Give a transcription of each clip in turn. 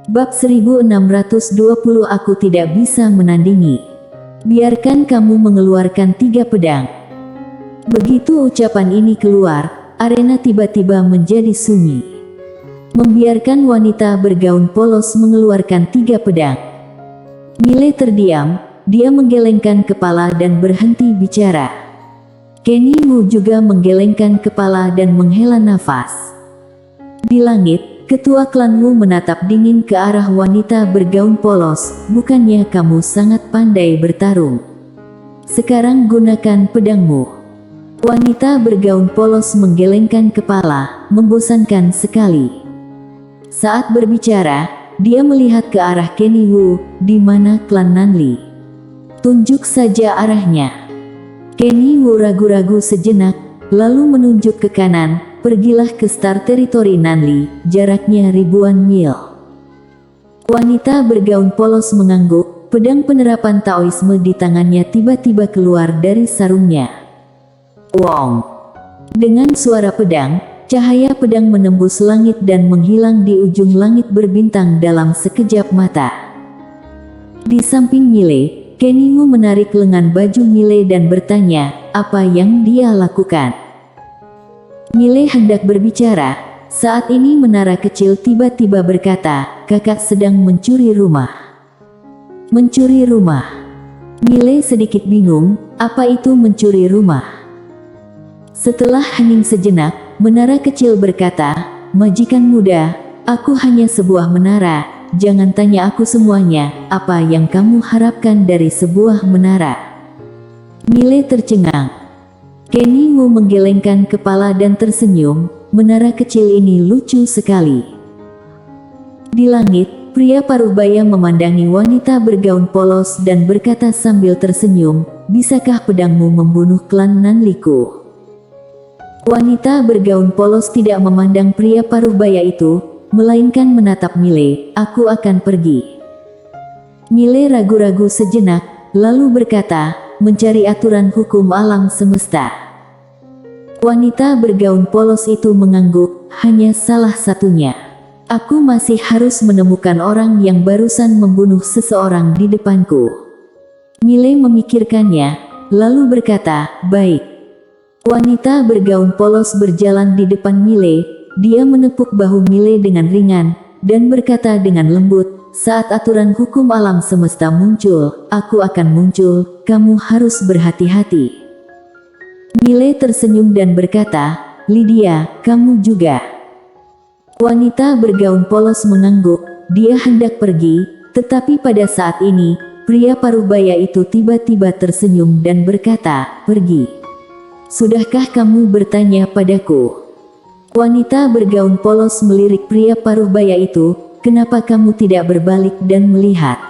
Bab 1620 Aku tidak bisa menandingi. Biarkan kamu mengeluarkan 3 pedang. Begitu ucapan ini keluar, arena tiba-tiba menjadi sunyi. Membiarkan wanita bergaun polos mengeluarkan 3 pedang. Miley terdiam, dia menggelengkan kepala dan berhenti bicara. Kenny Wu juga menggelengkan kepala dan menghela nafas. Di langit, ketua klan Wu menatap dingin ke arah wanita bergaun polos. Bukannya kamu sangat pandai bertarung? Sekarang gunakan pedangmu. Wanita bergaun polos menggelengkan kepala, membosankan sekali. Saat berbicara, dia melihat ke arah Kenny Wu, di mana klan Nanli. Tunjuk saja arahnya. Kenny Wu ragu-ragu sejenak, lalu menunjuk ke kanan. Pergilah ke Star Territory Nanli, jaraknya ribuan mil. Wanita bergaun polos mengangguk, pedang penerapan Taoisme di tangannya tiba-tiba keluar dari sarungnya. Wong! Dengan suara pedang, cahaya pedang menembus langit dan menghilang di ujung langit berbintang dalam sekejap mata. Di samping Miley, Kenny Wu menarik lengan baju Miley dan bertanya, apa yang dia lakukan? Miley hendak berbicara, saat ini menara kecil tiba-tiba berkata, kakak sedang mencuri rumah. Mencuri rumah. Miley sedikit bingung, apa itu mencuri rumah? Setelah hening sejenak, menara kecil berkata, majikan muda, aku hanya sebuah menara, jangan tanya aku semuanya, apa yang kamu harapkan dari sebuah menara? Miley tercengang. Kenny Wu menggelengkan kepala dan tersenyum, menara kecil ini lucu sekali. Di langit, pria parubaya memandangi wanita bergaun polos dan berkata sambil tersenyum, bisakah pedangmu membunuh klan Nanliku? Wanita bergaun polos tidak memandang pria parubaya itu, melainkan menatap Miley, aku akan pergi. Miley ragu-ragu sejenak, lalu berkata, mencari aturan hukum alam semesta. Wanita bergaun polos itu mengangguk, hanya salah satunya. Aku masih harus menemukan orang yang barusan membunuh seseorang di depanku. Miley memikirkannya, lalu berkata, baik. Wanita bergaun polos berjalan di depan Miley, dia menepuk bahu Miley dengan ringan, dan berkata dengan lembut, saat aturan hukum alam semesta muncul, aku akan muncul, kamu harus berhati-hati. Miley tersenyum dan berkata, Lydia, kamu juga. Wanita bergaun polos mengangguk, dia hendak pergi, tetapi pada saat ini, pria parubaya itu tiba-tiba tersenyum dan berkata, pergi. Sudahkah kamu bertanya padaku? Wanita bergaun polos melirik pria parubaya itu, kenapa kamu tidak berbalik dan melihat?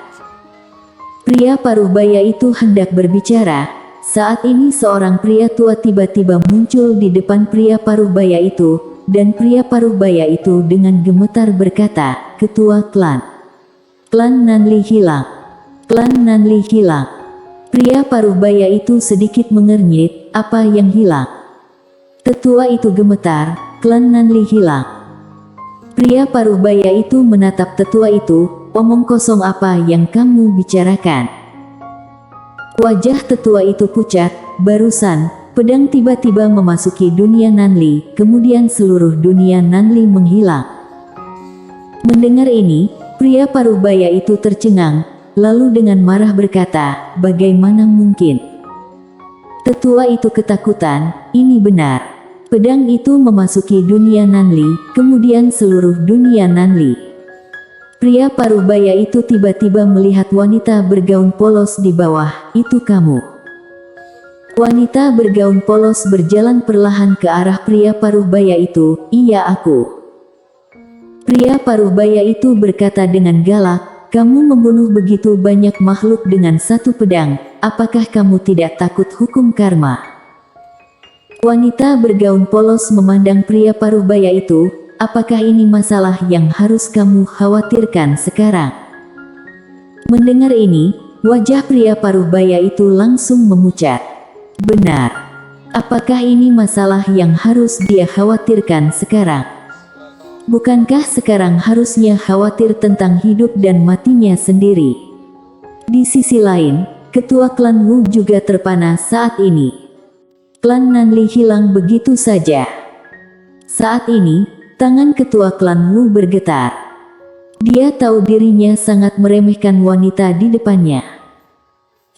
Pria parubaya itu hendak berbicara. Saat ini seorang pria tua tiba-tiba muncul di depan pria parubaya itu, dan pria parubaya itu dengan gemetar berkata, ketua klan. Klan Nanli hilang. Klan Nanli hilang. Pria parubaya itu sedikit mengernyit, apa yang hilang? Tetua itu gemetar, klan Nanli hilang. Pria parubaya itu menatap tetua itu, omong kosong apa yang kamu bicarakan? Wajah tetua itu pucat, barusan, pedang tiba-tiba memasuki dunia Nanli, kemudian seluruh dunia Nanli menghilang. Mendengar ini, pria parubaya itu tercengang, lalu dengan marah berkata, bagaimana mungkin? Tetua itu ketakutan, ini benar. Pedang itu memasuki dunia Nanli, kemudian seluruh dunia Nanli. Pria parubaya itu tiba-tiba melihat wanita bergaun polos di bawah, itu kamu. Wanita bergaun polos berjalan perlahan ke arah pria parubaya itu, iya aku. Pria parubaya itu berkata dengan galak, kamu membunuh begitu banyak makhluk dengan satu pedang, apakah kamu tidak takut hukum karma? Wanita bergaun polos memandang pria parubaya itu, apakah ini masalah yang harus kamu khawatirkan sekarang? Mendengar ini, wajah pria parubaya itu langsung memucat. Benar. Apakah ini masalah yang harus dia khawatirkan sekarang? Bukankah sekarang harusnya khawatir tentang hidup dan matinya sendiri? Di sisi lain, ketua klan Wu juga terpana saat ini. Klan Nanli hilang begitu saja. Saat ini, tangan ketua klan Wu bergetar. Dia tahu dirinya sangat meremehkan wanita di depannya.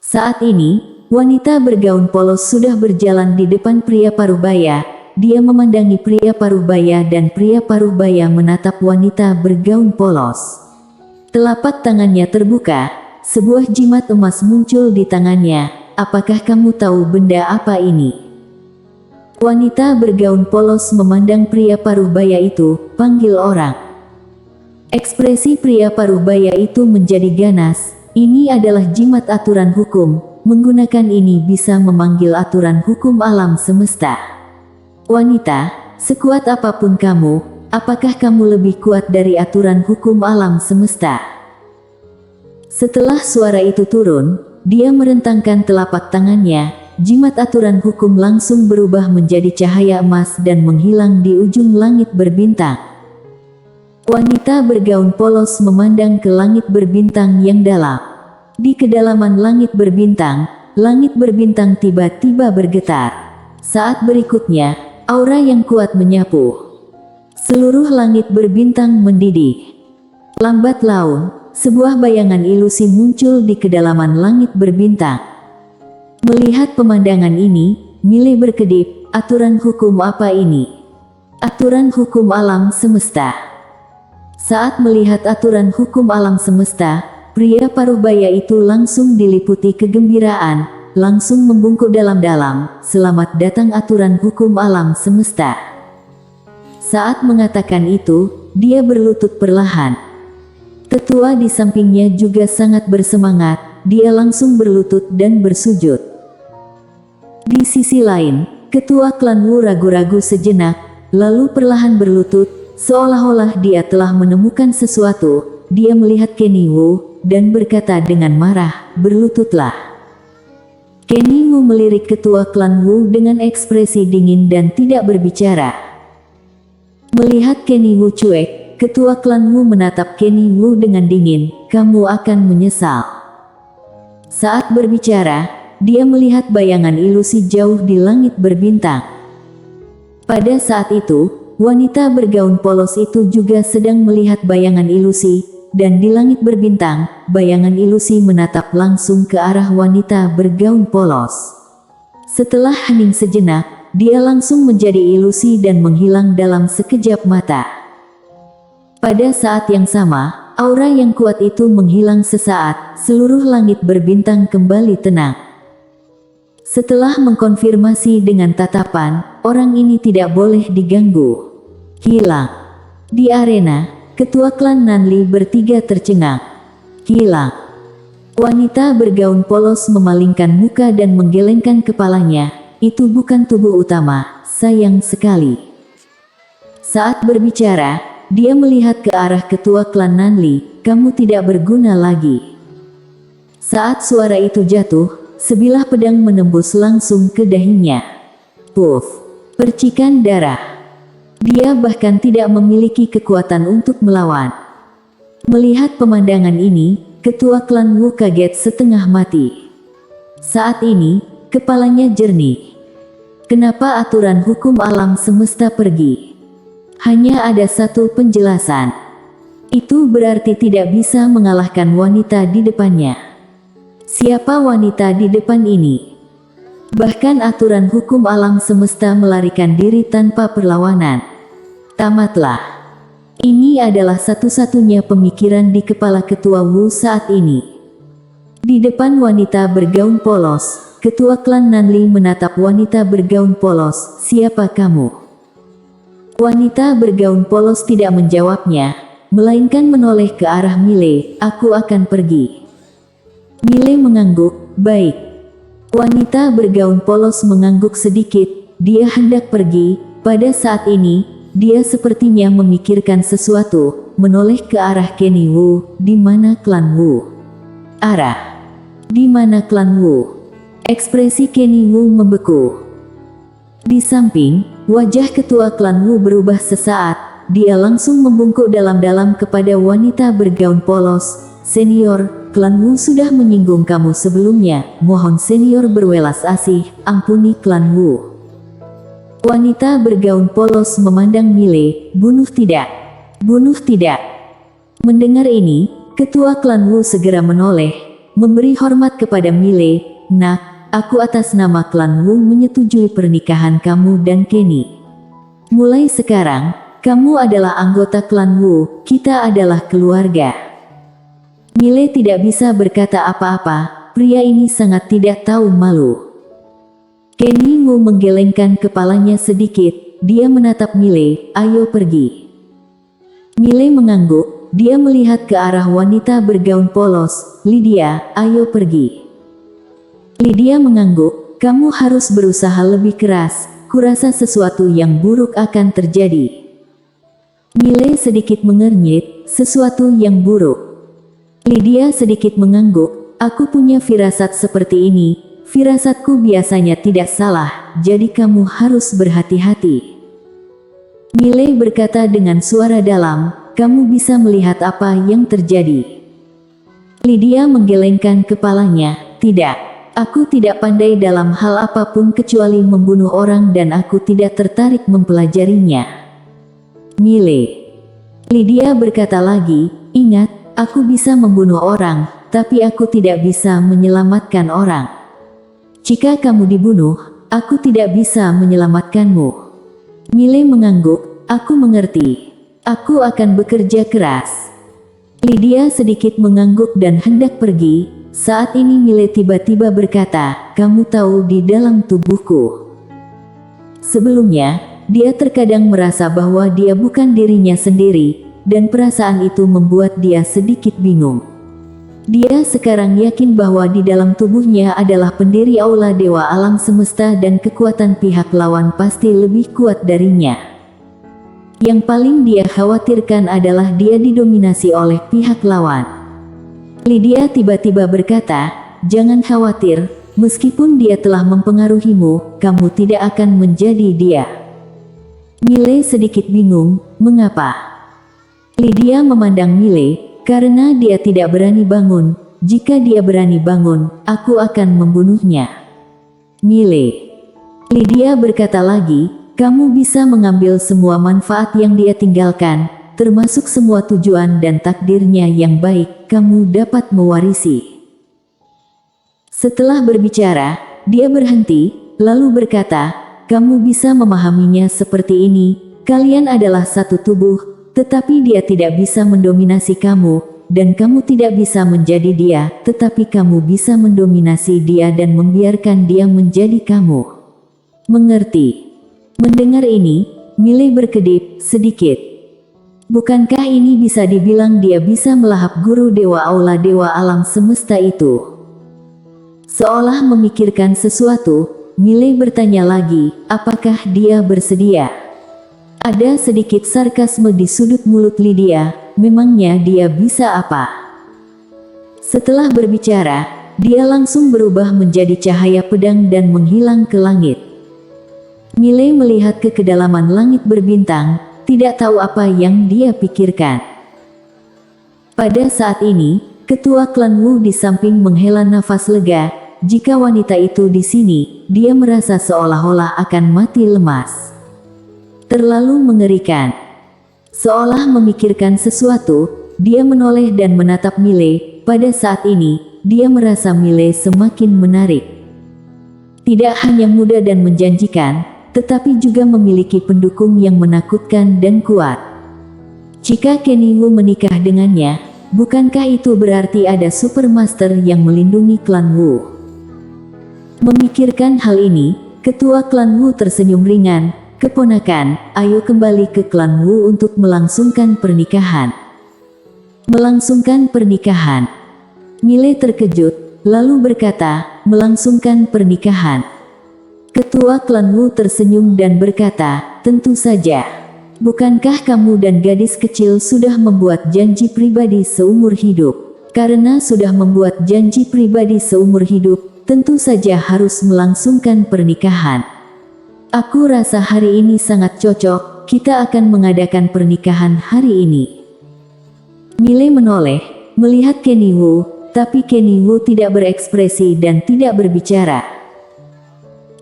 Saat ini, wanita bergaun polos sudah berjalan di depan pria parubaya. Dia memandangi pria parubaya dan pria parubaya menatap wanita bergaun polos. Telapak tangannya terbuka, sebuah jimat emas muncul di tangannya. Apakah kamu tahu benda apa ini? Wanita bergaun polos memandang pria parubaya itu, panggil orang. Ekspresi pria parubaya itu menjadi ganas. Ini adalah jimat aturan hukum. Menggunakan ini bisa memanggil aturan hukum alam semesta. Wanita, sekuat apapun kamu, apakah kamu lebih kuat dari aturan hukum alam semesta? Setelah suara itu turun, dia merentangkan telapak tangannya, jimat aturan hukum langsung berubah menjadi cahaya emas dan menghilang di ujung langit berbintang. Wanita bergaun polos memandang ke langit berbintang yang dalam. Di kedalaman langit berbintang tiba-tiba bergetar. Saat berikutnya, aura yang kuat menyapu. Seluruh langit berbintang mendidih. Lambat laun, sebuah bayangan ilusi muncul di kedalaman langit berbintang. Melihat pemandangan ini, Mile berkedip, aturan hukum apa ini? Aturan hukum alam semesta. Saat melihat aturan hukum alam semesta, pria parubaya itu langsung diliputi kegembiraan, langsung membungkuk dalam-dalam, selamat datang aturan hukum alam semesta. Saat mengatakan itu, dia berlutut perlahan. Tetua di sampingnya juga sangat bersemangat, dia langsung berlutut dan bersujud. Di sisi lain, ketua klan Wu ragu-ragu sejenak, lalu perlahan berlutut, seolah-olah dia telah menemukan sesuatu. Dia melihat Kenny Wu, dan berkata dengan marah, berlututlah. Kenny Wu melirik ketua klan Wu dengan ekspresi dingin dan tidak berbicara. Melihat Kenny Wu cuek, ketua klan Wu menatap Kenny Wu dengan dingin, kamu akan menyesal. Saat berbicara, dia melihat bayangan ilusi jauh di langit berbintang. Pada saat itu, wanita bergaun polos itu juga sedang melihat bayangan ilusi. Dan di langit berbintang, bayangan ilusi menatap langsung ke arah wanita bergaun polos. Setelah hening sejenak, dia langsung menjadi ilusi dan menghilang dalam sekejap mata. Pada saat yang sama, aura yang kuat itu menghilang sesaat, seluruh langit berbintang kembali tenang. Setelah mengkonfirmasi dengan tatapan, orang ini tidak boleh diganggu. Hilang. Di arena, ketua klan Nanli bertiga tercengang. Hilang. Wanita bergaun polos memalingkan muka dan menggelengkan kepalanya. Itu bukan tubuh utama, sayang sekali. Saat berbicara, dia melihat ke arah ketua klan Nanli, kamu tidak berguna lagi. Saat suara itu jatuh, sebilah pedang menembus langsung ke dahinya. Puff. Percikan darah. Dia bahkan tidak memiliki kekuatan untuk melawan. Melihat pemandangan ini, ketua klan Wu kaget setengah mati. Saat ini, kepalanya jernih. Kenapa aturan hukum alam semesta pergi? Hanya ada satu penjelasan. Itu berarti tidak bisa mengalahkan wanita di depannya. Siapa wanita di depan ini? Bahkan aturan hukum alam semesta melarikan diri tanpa perlawanan. Tamatlah. Ini adalah satu-satunya pemikiran di kepala ketua Wu saat ini. Di depan wanita bergaun polos, ketua klan Nanli menatap wanita bergaun polos, siapa kamu? Wanita bergaun polos tidak menjawabnya, melainkan menoleh ke arah Mile, aku akan pergi. Mile mengangguk, baik. Wanita bergaun polos mengangguk sedikit, dia hendak pergi. Pada saat ini, dia sepertinya memikirkan sesuatu, menoleh ke arah Kenny Wu, di mana klan Wu? Arah. Di mana klan Wu? Ekspresi Kenny Wu membeku. Di samping, wajah ketua klan Wu berubah sesaat, dia langsung membungkuk dalam-dalam kepada wanita bergaun polos. "Senior, klan Wu sudah menyinggung kamu sebelumnya. Mohon senior berwelas asih, ampuni klan Wu." Wanita bergaun polos memandang Mile, "Bunuh tidak. Bunuh tidak." Mendengar ini, ketua klan Wu segera menoleh, memberi hormat kepada Mile. "Nak, aku atas nama klan Wu menyetujui pernikahan kamu dan Kenny. Mulai sekarang, kamu adalah anggota klan Wu, kita adalah keluarga." Mile tidak bisa berkata apa-apa, pria ini sangat tidak tahu malu. Kenny Wu menggelengkan kepalanya sedikit, dia menatap Mile, "Ayo pergi." Mile mengangguk, dia melihat ke arah wanita bergaun polos, "Lydia, ayo pergi." Lydia mengangguk, "Kamu harus berusaha lebih keras, kurasa sesuatu yang buruk akan terjadi." Mile sedikit mengernyit, "Sesuatu yang buruk?" Lydia sedikit mengangguk, "Aku punya firasat seperti ini. Firasatku biasanya tidak salah, jadi kamu harus berhati-hati." Mile berkata dengan suara dalam, "Kamu bisa melihat apa yang terjadi?" Lydia menggelengkan kepalanya, "Tidak. Aku tidak pandai dalam hal apapun kecuali membunuh orang dan aku tidak tertarik mempelajarinya." "Mile." Lydia berkata lagi, "Ingat, aku bisa membunuh orang, tapi aku tidak bisa menyelamatkan orang. Jika kamu dibunuh, aku tidak bisa menyelamatkanmu." Mile mengangguk, "Aku mengerti. Aku akan bekerja keras." Lydia sedikit mengangguk dan hendak pergi. Saat ini Mile tiba-tiba berkata, "Kamu tahu di dalam tubuhku." Sebelumnya, dia terkadang merasa bahwa dia bukan dirinya sendiri, dan perasaan itu membuat dia sedikit bingung. Dia sekarang yakin bahwa di dalam tubuhnya adalah pendiri Aula Dewa Alam Semesta dan kekuatan pihak lawan pasti lebih kuat darinya. Yang paling dia khawatirkan adalah dia didominasi oleh pihak lawan. Lydia tiba-tiba berkata, "Jangan khawatir, meskipun dia telah mempengaruhimu, kamu tidak akan menjadi dia." Mile sedikit bingung, "Mengapa?" Lydia memandang Mile, "Karena dia tidak berani bangun. Jika dia berani bangun, aku akan membunuhnya." "Mile." Lydia berkata lagi, "Kamu bisa mengambil semua manfaat yang dia tinggalkan, termasuk semua tujuan dan takdirnya yang baik, kamu dapat mewarisi." Setelah berbicara, dia berhenti, lalu berkata, "Kamu bisa memahaminya seperti ini, kalian adalah satu tubuh, tetapi dia tidak bisa mendominasi kamu, dan kamu tidak bisa menjadi dia, tetapi kamu bisa mendominasi dia dan membiarkan dia menjadi kamu. Mengerti?" Mendengar ini, Mile berkedip sedikit. Bukankah ini bisa dibilang dia bisa melahap guru Dewa Aula Dewa Alam Semesta itu? Seolah memikirkan sesuatu, Mile bertanya lagi, "Apakah dia bersedia?" Ada sedikit sarkasme di sudut mulut Lydia, memangnya dia bisa apa? Setelah berbicara, dia langsung berubah menjadi cahaya pedang dan menghilang ke langit. Mile melihat ke kedalaman langit berbintang, tidak tahu apa yang dia pikirkan. Pada saat ini, ketua klan Wu di samping menghela nafas lega. Jika wanita itu di sini, dia merasa seolah-olah akan mati lemas. Terlalu mengerikan. Seolah memikirkan sesuatu, dia menoleh dan menatap Mile. Pada saat ini, dia merasa Mile semakin menarik. Tidak hanya muda dan menjanjikan, tetapi juga memiliki pendukung yang menakutkan dan kuat. Jika Kenny Wu menikah dengannya, bukankah itu berarti ada Supermaster yang melindungi klan Wu? Memikirkan hal ini, ketua klan Wu tersenyum ringan. "Keponakan, ayo kembali ke klan Wu untuk melangsungkan pernikahan." "Melangsungkan pernikahan?" Mile terkejut, lalu berkata, "Melangsungkan pernikahan." Ketua klan Wu tersenyum dan berkata, "Tentu saja. Bukankah kamu dan gadis kecil sudah membuat janji pribadi seumur hidup? Karena sudah membuat janji pribadi seumur hidup, tentu saja harus melangsungkan pernikahan." Aku rasa hari ini sangat cocok, kita akan mengadakan pernikahan hari ini. Miley menoleh, melihat Kenny Wu, tapi Kenny Wu tidak berekspresi dan tidak berbicara.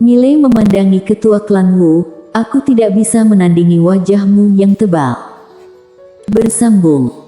Miley memandangi ketua klan Wu, aku tidak bisa menandingi wajahmu yang tebal. Bersambung.